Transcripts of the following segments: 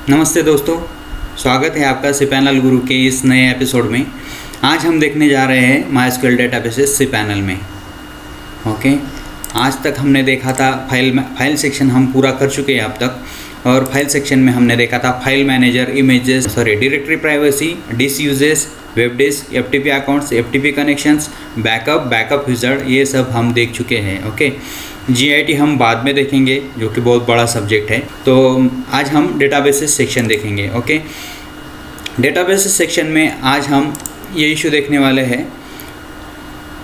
नमस्ते दोस्तों, स्वागत है आपका cPanel गुरु के इस नए एपिसोड में। आज हम देखने जा रहे हैं MySQL डेटाबेसेस cPanel में। ओके, आज तक हमने देखा था फाइल सेक्शन हम पूरा कर चुके हैं अब तक। और फाइल सेक्शन में हमने देखा था file manager, directory privacy, disk uses, web disk, FTP accounts, FTP connections, backup wizard, ये सब हम देख चुके हैं। ओके, GIT हम बाद में देखेंगे जो कि बहुत बड़ा सब्जेक्ट है। तो आज हम डेटाबेसेस सेक्शन देखेंगे। ओके, डेटाबेसेस सेक्शन में आज हम ये इशू देखने वाले हैं,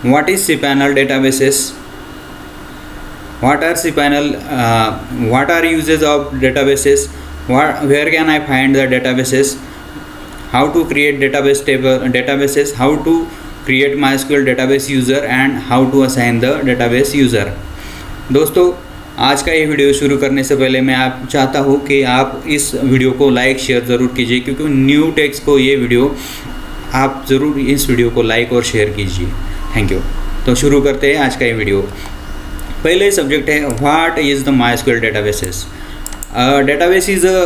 what is cPanel databases, what are cPanel, what are uses of databases, where can I find the databases, how to create databases, how to create MySQL database user and how to assign the database user। दोस्तों, आज का ये video शुरू करने से पहले मैं आप चाहता हूँ कि आप इस वीडियो को लाइक शेयर ज़रूर कीजिए, क्योंकि न्यू टेक्स को ये वीडियो आप ज़रूर इस वीडियो को लाइक और शेयर कीजिए। Thank you. तो शुरू करते हैं आज का ये वीडियो। पहले सब्जेक्ट है what is the MySQL databases. Database is a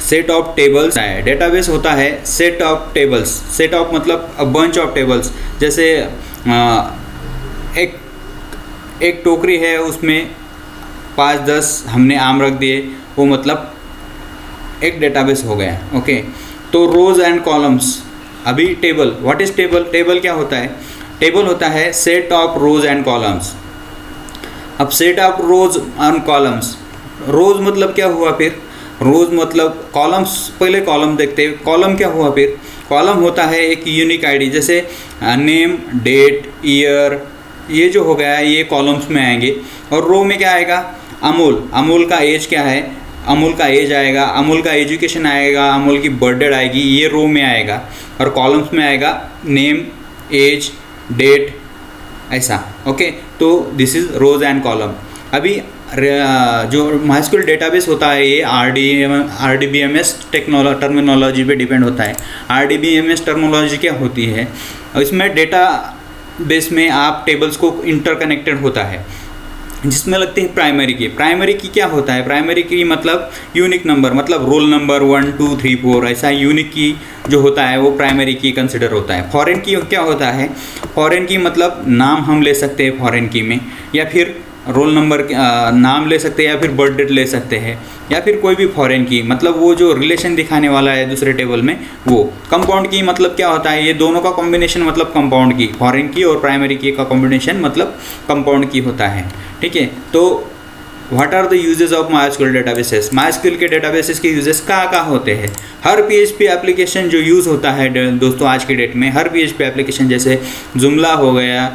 set of tables. Database होता है set of tables. Set of मतलब अ बंच ऑफ टेबल्स। जैसे एक टोकरी है, उसमें 5-10 हमने आम रख दिए, वो मतलब एक डेटाबेस हो गया। ओके, तो रोज़ एंड कॉलम्स। अभी table, what is table. Table क्या होता है? टेबल होता है set of rows and columns. अब set of rows and columns, rows मतलब क्या हुआ फिर? रोज़ मतलब कॉलम्स। पहले कॉलम देखते हैं, कॉलम क्या हुआ फिर? कॉलम होता है एक यूनिक आईडी, जैसे नेम, डेट, ईयर, ये जो हो गया है ये कॉलम्स में आएंगे। और रो में क्या आएगा? अमूल। अमूल का एज क्या है? अमूल का एज आएगा, अमूल का एजुकेशन आएगा, अमूल की बर्थडे आएगी, ये रो में आएगा। और कॉलम्स में आएगा नेम, एज, डेट, ऐसा। ओके, तो this is rows and column. अभी जो MySQL डेटाबेस होता है ये RDBMS टर्मिनोलॉजी पे डिपेंड होता है। RDBMS टर्मिनोलॉजी क्या होती है? इसमें डेटाबेस में आप टेबल्स को इंटरकनेक्टेड होता है, जिसमें लगती है प्राइमरी की। प्राइमरी की क्या होता है? प्राइमरी की मतलब यूनिक नंबर, मतलब रोल नंबर 1 2 3 4, ऐसा यूनिक की जो होता है वो प्राइमरी की कंसिडर होता है। फॉरेन की क्या होता है? फॉरेन की मतलब नाम हम ले सकते हैं फॉरेन की में, या फिर रोल नंबर नाम ले सकते हैं, या फिर बर्थ डेट ले सकते हैं, या फिर कोई भी फॉरेन की मतलब वो जो रिलेशन दिखाने वाला है दूसरे टेबल में वो। कंपाउंड की मतलब क्या होता है? ये दोनों का कॉम्बिनेशन मतलब कंपाउंड की। फॉरेन की और प्राइमरी की का कॉम्बिनेशन मतलब कंपाउंड की होता है। ठीक है, तो what are the uses of MySQL databases. MySQL के डेटाबेसेस के यूजेस कहाँ होते हैं? हर PHP एप्लीकेशन जो यूज़ होता है दोस्तों आज की डेट में, हर PHP एप्लीकेशन जैसे जुमला हो गया,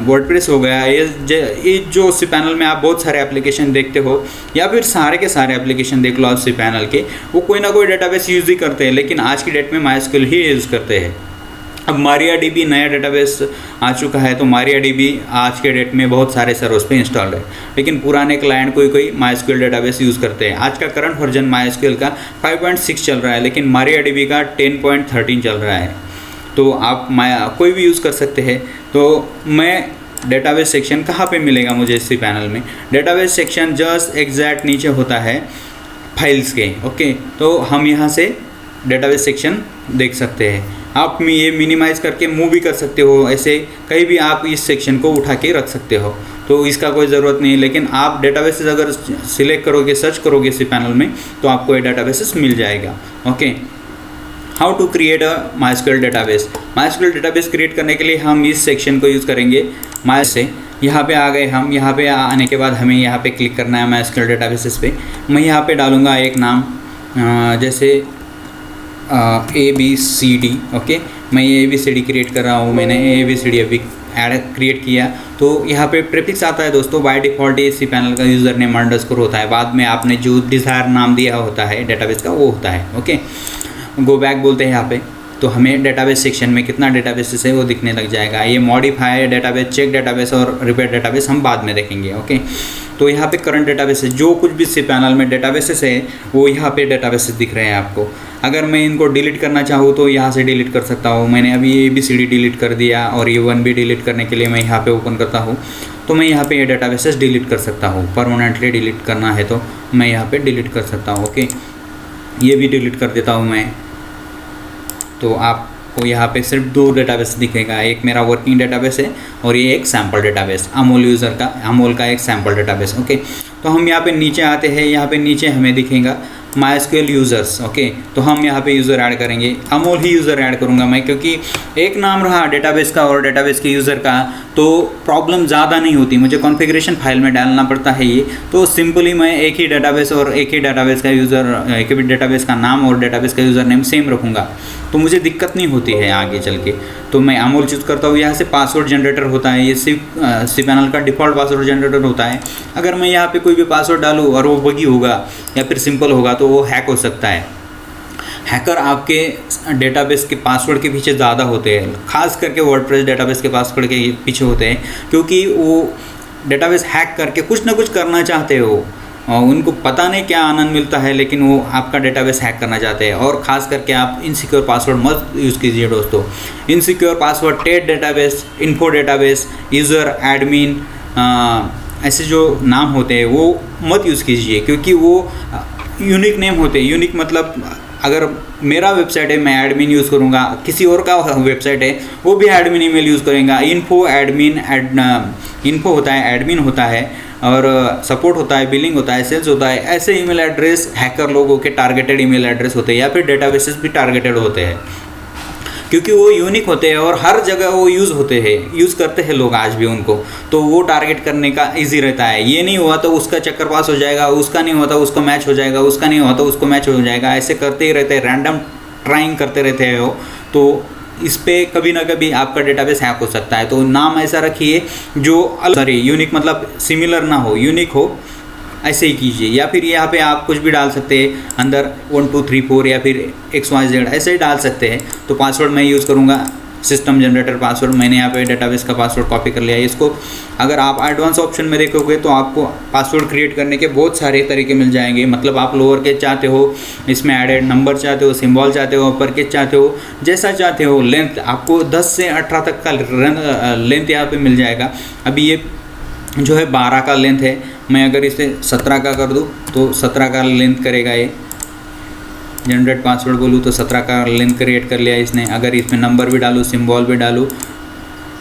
वर्डप्रेस हो गया, ये जो cPanel में आप बहुत सारे एप्लीकेशन देखते हो, या फिर सारे के सारे एप्लीकेशन देख लो आप cPanel के, वो कोई ना कोई डेटाबेस यूज़ ही करते हैं। लेकिन आज की डेट में MySQL ही यूज़ करते हैं। अब MariaDB नया डेटाबेस आ चुका है, तो MariaDB आज के डेट में बहुत सारे सर्वर्स पे इंस्टॉल्ड है। लेकिन पुराने क्लाइंट कोई MySQL डेटाबेस यूज़ करते हैं। आज का करंट वर्जन MySQL का 5.6 चल रहा है, लेकिन MariaDB का 10.13 चल रहा है। तो आप कोई भी यूज़ कर सकते हैं। तो मैं डेटाबेस सेक्शन कहाँ पे मिलेगा मुझे cPanel में? डेटाबेस सेक्शन जस्ट एग्जैक्ट नीचे होता है फाइल्स के। ओके, तो हम यहाँ से डेटाबेस सेक्शन देख सकते हैं। आप ये मिनिमाइज़ करके मूव भी कर सकते हो, ऐसे कहीं भी आप इस सेक्शन को उठा के रख सकते हो, तो इसका कोई ज़रूरत नहीं है। लेकिन आप डेटाबेसेस अगर सिलेक्ट करोगे, सर्च करोगे cPanel में, तो आपको ये डेटाबेसेस मिल जाएगा। Okay, how to create a MySQL database. MySQL database create करने के लिए हम इस सेक्शन को यूज़ करेंगे। से यहाँ पे आ गए हम। यहाँ पे आने के बाद हमें यहाँ पे क्लिक करना है MySQL डेटाबेसेस पे। मैं यहाँ पे डालूँगा एक नाम, जैसे ABCD। ओके, मैं ये ABCD क्रिएट कर रहा हूँ। मैंने ABCD अभी क्रिएट किया, तो यहाँ पे प्रीफिक्स आता है दोस्तों। बाय डिफ़ॉल्ट ये cPanel का यूज़र नेम अंडरस्कोर होता है, बाद में आपने जो डिज़ायर नाम दिया होता है डेटाबेस का वो होता है। ओके, गो बैक बोलते हैं यहाँ पे, तो हमें डेटाबेस सेक्शन में कितना डेटाबेसेस है वो दिखने लग जाएगा। ये मॉडिफाई डेटाबेस, चेक डेटाबेस और रिपेयर डेटाबेस हम बाद में देखेंगे। ओके, तो यहाँ पे करंट डेटाबेसेस, जो कुछ भी cPanel में डेटाबेसेस है वो यहाँ पे डेटाबेसेस दिख रहे हैं आपको। अगर मैं इनको डिलीट करना चाहूँ तो यहाँ से डिलीट कर सकता हूँ। मैंने अभी ABCD डिलीट कर दिया, और ये 1 भी डिलीट करने के लिए मैं यहाँ पे ओपन करता हूँ, तो मैं यहाँ पे ये डेटाबेसेस डिलीट कर सकता हूँ। परमानेंटली डिलीट करना है तो मैं यहाँ पे डिलीट कर सकता हूँ। ओके, ये भी डिलीट कर देता हूँ मैं। तो आपको यहाँ पे सिर्फ 2 डेटाबेस दिखेगा, एक मेरा वर्किंग डेटाबेस है और ये एक सैम्पल डेटाबेस अमोल का एक सैम्पल डेटाबेस। ओके, तो हम यहाँ पे नीचे आते हैं, यहाँ पे नीचे हमें दिखेगा MySQL यूज़र्स। ओके, तो हम यहाँ पे यूज़र ऐड करेंगे, अमोल ही यूज़र ऐड करूँगा मैं, क्योंकि एक नाम रहा डेटाबेस का और डेटाबेस के यूज़र का तो प्रॉब्लम ज़्यादा नहीं होती, मुझे कॉन्फ़िगरेशन फाइल में डालना पड़ता है ये। तो सिंपली मैं एक ही डेटाबेस और एक ही डेटाबेस का यूज़र, एक ही डेटाबेस का नाम और डेटाबेस का यूज़र नेम सेम रखूँगा, तो मुझे दिक्कत नहीं होती है आगे चल के। तो मैं अमोल चूज़ करता हूँ। यहाँ से पासवर्ड जनरेटर होता है, ये cPanel का डिफ़ॉल्ट पासवर्ड जनरेटर होता है। अगर मैं यहाँ पे कोई भी पासवर्ड डालूँ और वो बगी होगा या फिर सिंपल होगा तो वो हैक हो सकता है। हैकर आपके डेटाबेस के पासवर्ड के पीछे ज़्यादा होते हैं, खास करके वर्डप्रेस डेटाबेस के पासवर्ड के पीछे होते हैं, क्योंकि वो डेटाबेस हैक करके कुछ ना कुछ करना चाहते हो और उनको पता नहीं क्या आनंद मिलता है, लेकिन वो आपका डेटाबेस हैक करना चाहते हैं। और ख़ास करके आप इनसिक्योर पासवर्ड मत यूज़ कीजिए दोस्तों। इनसिक्योर पासवर्ड टेट database, info database, user, admin, ऐसे जो नाम होते हैं वो मत यूज़ कीजिए, क्योंकि वो यूनिक नेम होते हैं। यूनिक मतलब अगर मेरा वेबसाइट है मैं एडमिन यूज़ करूँगा, किसी और का वेबसाइट है वो भी एडमिन ईमेल यूज़ करेगा। इन्फो एडमिन इन्फो होता है, एडमिन होता है, और सपोर्ट होता है, बिलिंग होता है, सेल्स होता है। ऐसे ईमेल एड्रेस हैकर लोगों के टारगेटेड ईमेल एड्रेस होते हैं, या फिर डेटाबेसेस भी टारगेटेड होते हैं, क्योंकि वो यूनिक होते हैं और हर जगह वो यूज़ होते हैं, यूज़ करते हैं लोग आज भी उनको। तो वो टारगेट करने का इजी रहता है। ये नहीं हुआ तो उसका चक्कर पास हो जाएगा, उसका नहीं हुआ तो उसको मैच हो जाएगा, उसका नहीं हुआ तो उसको मैच हो जाएगा, ऐसे करते ही रहते हैं, रैंडम ट्राइंग करते रहते हैं वो। तो इस पे कभी ना कभी आपका डेटाबेस हैक हो सकता है। तो नाम ऐसा रखिए जो यूनिक मतलब सिमिलर ना हो, यूनिक हो, ऐसे ही कीजिए। या फिर यहाँ पे आप कुछ भी डाल सकते हैं अंदर 1 2 3 4 या फिर XYZ ऐसे ही डाल सकते हैं। तो पासवर्ड मैं यूज़ करूँगा सिस्टम जनरेटर पासवर्ड। मैंने यहाँ पे डेटाबेस का पासवर्ड कॉपी कर लिया है। इसको अगर आप एडवांस ऑप्शन में देखोगे तो आपको पासवर्ड क्रिएट करने के बहुत सारे तरीके मिल जाएंगे। मतलब आप लोअर केस चाहते हो, इसमें एडेड नंबर चाहते हो, सिंबल चाहते हो, अपर केस चाहते हो, जैसा चाहते हो। लेंथ आपको 10 से 18 तक का लेंथ यहाँ पे मिल जाएगा। अभी ये जो है 12 का लेंथ है, मैं अगर इसे 17 का कर दूँ तो 17 का लेंथ करेगा ये। जनरेट पासवर्ड बोलूँ तो 17 का लेंथ क्रिएट कर लिया इसने। अगर इसमें नंबर भी डालूँ, सिंबल भी डालूँ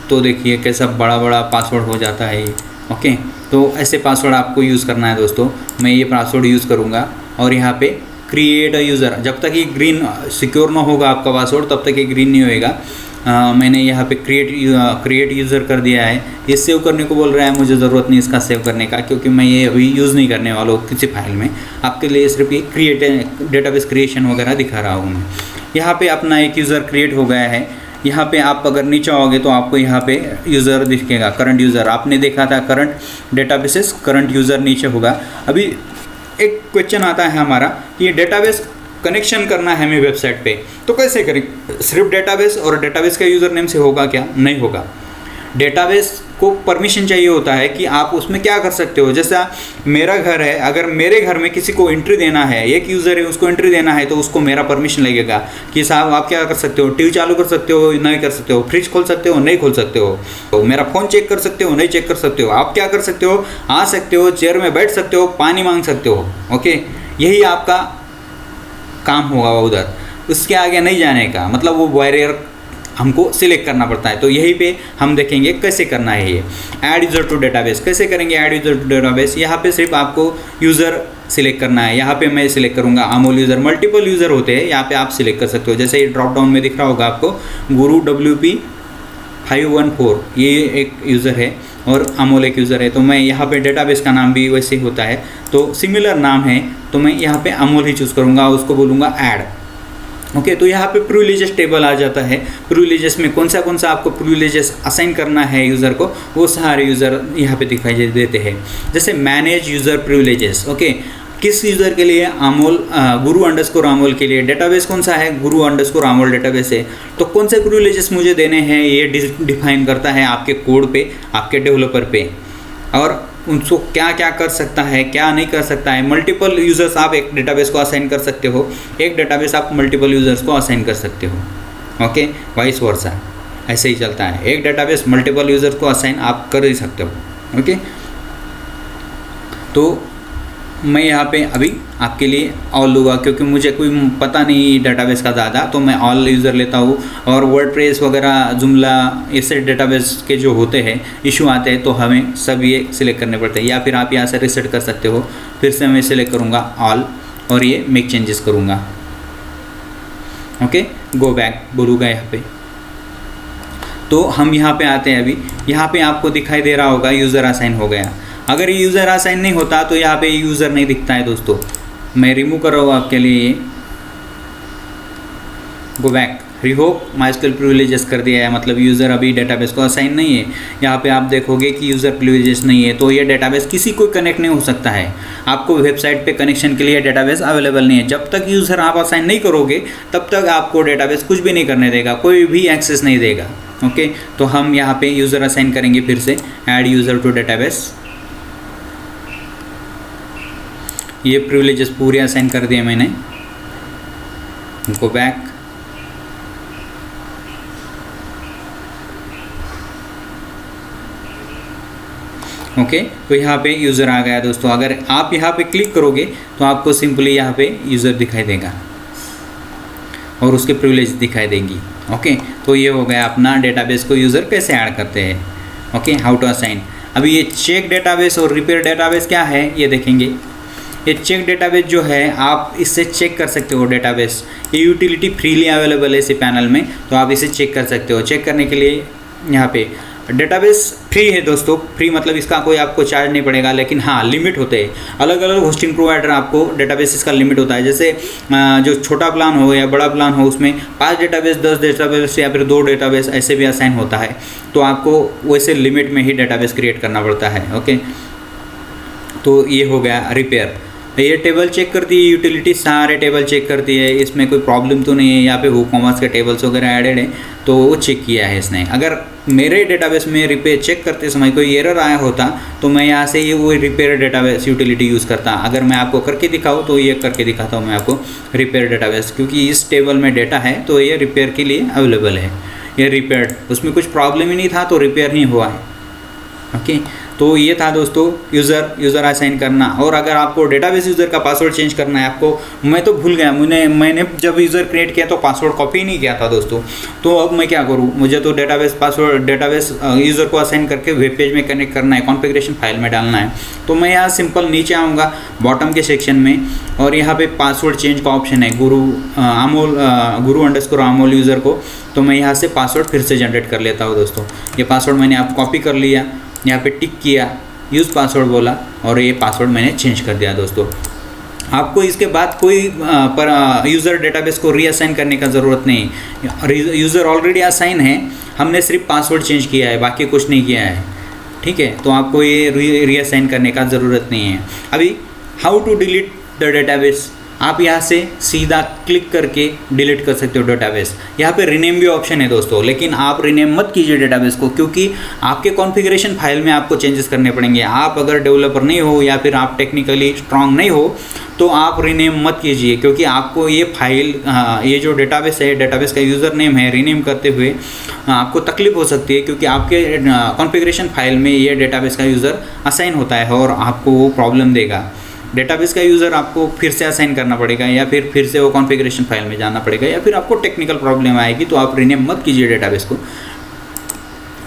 तो देखिए कैसा बड़ा बड़ा पासवर्ड हो जाता है ये। ओके, तो ऐसे पासवर्ड आपको यूज़ करना है दोस्तों। मैं ये पासवर्ड यूज़ करूँगा और यहाँ पे क्रिएट अ यूज़र, जब तक ये ग्रीन सिक्योर ना होगा आपका पासवर्ड तब तक ये ग्रीन नहीं होएगा। मैंने यहाँ पे क्रिएट यूज़र कर दिया है। ये सेव करने को बोल रहा है, मुझे ज़रूरत नहीं इसका सेव करने का, क्योंकि मैं ये अभी यूज़ नहीं करने वाला हूँ किसी फाइल में। आपके लिए सिर्फ ये डेटाबेस क्रिएशन वगैरह दिखा रहा हूँ मैं। यहाँ पे अपना एक यूज़र क्रिएट हो गया है। यहाँ पे आप अगर नीचे आओगे तो आपको यहाँ पे यूज़र दिखेगा, करंट यूज़र। आपने देखा था करंट डेटाबेसेस, करंट यूज़र नीचे होगा। अभी एक क्वेश्चन आता है हमारा कि ये डेटाबेस कनेक्शन करना है हमें वेबसाइट पे, तो कैसे करें? सिर्फ डेटाबेस और डेटाबेस का यूज़र नेम से होगा क्या? नहीं होगा। डेटाबेस को परमिशन चाहिए होता है कि आप उसमें क्या कर सकते हो। जैसा मेरा घर है, अगर मेरे घर में किसी को एंट्री देना है, एक यूज़र है उसको एंट्री देना है, तो उसको मेरा परमिशन लगेगा कि साहब आप क्या कर सकते हो, टीवी चालू कर सकते हो, नहीं कर सकते हो, फ्रिज खोल सकते हो, नहीं खोल सकते हो, तो मेरा फ़ोन चेक कर सकते हो, नहीं चेक कर सकते हो, आप क्या कर सकते हो, आ सकते हो, चेयर में बैठ सकते हो, पानी मांग सकते हो। ओके, यही आपका काम होगा उधर, उसके आगे नहीं जाने का। मतलब वो बैरियर हमको सिलेक्ट करना पड़ता है। तो यहीं पे हम देखेंगे कैसे करना है ये ऐड यूज़र टू डेटाबेस। कैसे करेंगे ऐड यूज़र टू डेटाबेस? यहाँ पे सिर्फ आपको यूज़र सिलेक्ट करना है। यहाँ पे मैं सिलेक्ट करूँगा अमोल यूज़र। मल्टीपल यूज़र होते हैं, यहाँ पे आप सिलेक्ट कर सकते हो। जैसे ये ड्रॉप डाउन में दिख रहा होगा आपको गुरु WP 514, ये एक यूज़र है और अमोल एक यूज़र है। तो मैं यहाँ पे डेटाबेस का नाम भी वैसे ही होता है, तो सिमिलर नाम है, तो मैं यहाँ पे अमोल ही चूज़ करूँगा, उसको बोलूँगा ऐड। ओके, तो यहाँ पे प्रिविलेजेस टेबल आ जाता है। प्रिविलेजेस में कौन सा आपको प्रिविलेजेस असाइन करना है यूज़र को, वो सारे यूज़र यहाँ पे दिखाई देते हैं। जैसे मैनेज यूज़र प्रिविलेजेस। ओके, किस यूज़र के लिए? अमोल, गुरु_अमोल के लिए। डेटाबेस कौन सा है? गुरु_अमोल डेटाबेस है। तो कौन से प्रिविलेजेस मुझे देने हैं ये डिफाइन करता है आपके कोड पे, आपके डेवलपर पे, और उनको क्या क्या कर सकता है, क्या नहीं कर सकता है। मल्टीपल यूज़र्स आप एक डेटाबेस को असाइन कर सकते हो, एक डेटाबेस आप मल्टीपल यूज़र्स को असाइन कर सकते हो। ओके, वाइस वर्सा ऐसे ही चलता है। एक डेटाबेस मल्टीपल यूज़र्स को असाइन आप कर ही सकते हो। ओके, तो मैं यहाँ पे अभी आपके लिए ऑल लूँगा, क्योंकि मुझे कोई पता नहीं डेटाबेस का ज़्यादा, तो मैं ऑल यूज़र लेता हूँ। और वर्डप्रेस वगैरह, जुमला, ऐसे डेटाबेस के जो होते हैं इशू आते हैं तो हमें सब ये सिलेक्ट करने पड़ते हैं। या फिर आप यहाँ से रिसेट कर सकते हो। फिर से मैं सिलेक्ट करूँगा ऑल और ये मेक चेंजेस करूँगा। ओके, गो बैक बोलूँगा यहाँ पे। तो हम यहाँ पे आते हैं। अभी यहाँ पे आपको दिखाई दे रहा होगा यूज़र असाइन हो गया। अगर ये यूज़र असाइन नहीं होता तो यहाँ पे यूज़र नहीं दिखता है दोस्तों। मैं रिमूव कर रहा हूँ आपके लिए ये। Go back, revoke MySQL privileges कर दिया है, मतलब यूज़र अभी डेटाबेस को असाइन नहीं है। यहाँ पे आप देखोगे कि यूज़र प्रिविलेजेस नहीं है, तो ये डेटाबेस किसी को कनेक्ट नहीं हो सकता है। आपको वेबसाइट पे कनेक्शन के लिए डेटाबेस अवेलेबल नहीं है। जब तक यूज़र आप असाइन नहीं करोगे तब तक आपको डेटाबेस कुछ भी नहीं करने देगा, कोई भी एक्सेस नहीं देगा। ओके, तो हम यहाँ पे यूज़र असाइन करेंगे। फिर से ऐड यूज़र टू डेटाबेस। ये प्रिविलेजेस पूरे असाइन कर दिए मैंने। गो बैक, ओके, तो यहाँ पे यूज़र आ गया दोस्तों। अगर आप यहाँ पे क्लिक करोगे तो आपको सिंपली यहाँ पे यूज़र दिखाई देगा और उसके प्रिविलेज दिखाई देंगी। ओके, तो ये हो गया अपना डेटाबेस को यूज़र कैसे ऐड करते हैं। Okay, how to assign. अभी ये चेक डेटाबेस और रिपेयर डेटाबेस क्या है ये देखेंगे। ये चेक डेटाबेस जो है आप इससे चेक कर सकते हो डेटाबेस। ये यूटिलिटी फ्रीली अवेलेबल है इसी पैनल में, तो आप इसे चेक कर सकते हो। चेक करने के लिए यहाँ पे डेटाबेस फ्री है दोस्तों। फ्री मतलब इसका कोई आपको चार्ज नहीं पड़ेगा, लेकिन हाँ लिमिट होते हैं। अलग अलग होस्टिंग प्रोवाइडर आपको डेटाबेस का लिमिट होता है। जैसे जो छोटा प्लान हो या बड़ा प्लान हो उसमें 5 डेटाबेस, 10 डेटाबेस या फिर 2 डेटाबेस ऐसे भी असाइन होता है। तो आपको वैसे लिमिट में ही डेटाबेस क्रिएट करना पड़ता है। ओके, तो ये हो गया रिपेयर। ये टेबल चेक करती है, यूटिलिटी सारे टेबल चेक करती है, इसमें कोई प्रॉब्लम तो नहीं है। यहाँ पे WooCommerce के टेबल्स वगैरह ऐडेड है तो वो चेक किया है इसने। अगर मेरे डेटाबेस में रिपेयर चेक करते समय कोई एरर आया होता तो मैं यहाँ से ये वो रिपेयर डेटाबेस यूटिलिटी यूज़ करता। अगर मैं आपको करके दिखाऊँ तो ये करके दिखाता हूँ मैं आपको रिपेयर डेटाबेस, क्योंकि इस टेबल में डेटा है तो ये रिपेयर के लिए अवेलेबल है। ये रिपेयर, उसमें कुछ प्रॉब्लम ही नहीं था तो रिपेयर ही हुआ है। ओके, तो ये था दोस्तों यूज़र असाइन करना। और अगर आपको डेटाबेस यूज़र का पासवर्ड चेंज करना है आपको, मैं तो भूल गया, मैंने जब यूज़र क्रिएट किया तो पासवर्ड कॉपी नहीं किया था दोस्तों। तो अब मैं क्या करूँ, मुझे तो डेटाबेस यूज़र को असाइन करके वेब पेज में कनेक्ट करना है, कॉन्फ़िगरेशन फाइल में डालना है। तो मैं यहाँ सिंपल नीचे आऊँगा बॉटम के सेक्शन में और यहाँ पे पासवर्ड चेंज का ऑप्शन है, गुरु_अमोल यूज़र को। तो मैं यहाँ से पासवर्ड फिर से जनरेट कर लेता हूँ दोस्तों। ये पासवर्ड मैंने आप कॉपी कर लिया, यहाँ पे टिक किया, यूज़ पासवर्ड बोला और ये पासवर्ड मैंने चेंज कर दिया दोस्तों। आपको इसके बाद कोई यूज़र डेटाबेस को रीअसाइन करने का ज़रूरत नहीं। यूज़र ऑलरेडी असाइन है, हमने सिर्फ पासवर्ड चेंज किया है, बाकी कुछ नहीं किया है। ठीक है, तो आपको ये रीअसाइन करने का ज़रूरत नहीं है। अभी how to delete the database, आप यहाँ से सीधा क्लिक करके डिलीट कर सकते हो डेटाबेस। यहाँ पे रीनेम भी ऑप्शन है दोस्तों, लेकिन आप रीनेम मत कीजिए डेटाबेस को, क्योंकि आपके कॉन्फ़िगरेशन फाइल में आपको चेंजेस करने पड़ेंगे। आप अगर डेवलपर नहीं हो या फिर आप टेक्निकली स्ट्रांग नहीं हो तो आप रीनेम मत कीजिए, क्योंकि आपको ये फाइल ये जो डेटाबेस है, डेटाबेस का यूज़र नेम है, रीनेम करते हुए आपको तकलीफ हो सकती है, क्योंकि आपके कॉन्फ़िगरेशन फाइल में ये डेटाबेस का यूज़र असाइन होता है और आपको वो प्रॉब्लम देगा। डेटाबेस का यूज़र आपको फिर से असाइन करना पड़ेगा या फिर से वो कॉन्फ़िगरेशन फाइल में जाना पड़ेगा, या फिर आपको टेक्निकल प्रॉब्लम आएगी। तो आप रीनेम मत कीजिए डेटाबेस को।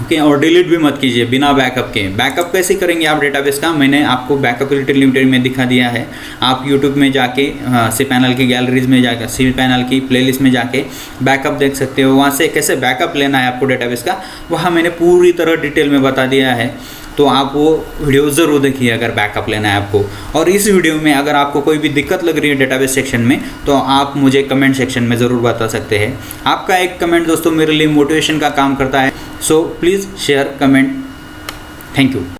ओके, और डिलीट भी मत कीजिए बिना बैकअप के। बैकअप कैसे करेंगे आप डेटाबेस का, मैंने आपको बैकअप लिमिटेड में दिखा दिया है। आप यूट्यूब में जाके सी पैनल की गैलरीज में जाकर, सी पैनल की प्लेलिस्ट में जाके बैकअप देख सकते हो। वहाँ से कैसे बैकअप लेना है आपको डेटाबेस का, वहाँ मैंने पूरी तरह डिटेल में बता दिया है। तो आप वो वीडियो ज़रूर देखिए अगर बैकअप लेना है आपको। और इस वीडियो में अगर आपको कोई भी दिक्कत लग रही है डेटाबेस सेक्शन में तो आप मुझे कमेंट सेक्शन में ज़रूर बता सकते हैं। आपका एक कमेंट दोस्तों मेरे लिए मोटिवेशन का काम करता है। So please share, comment. Thank you.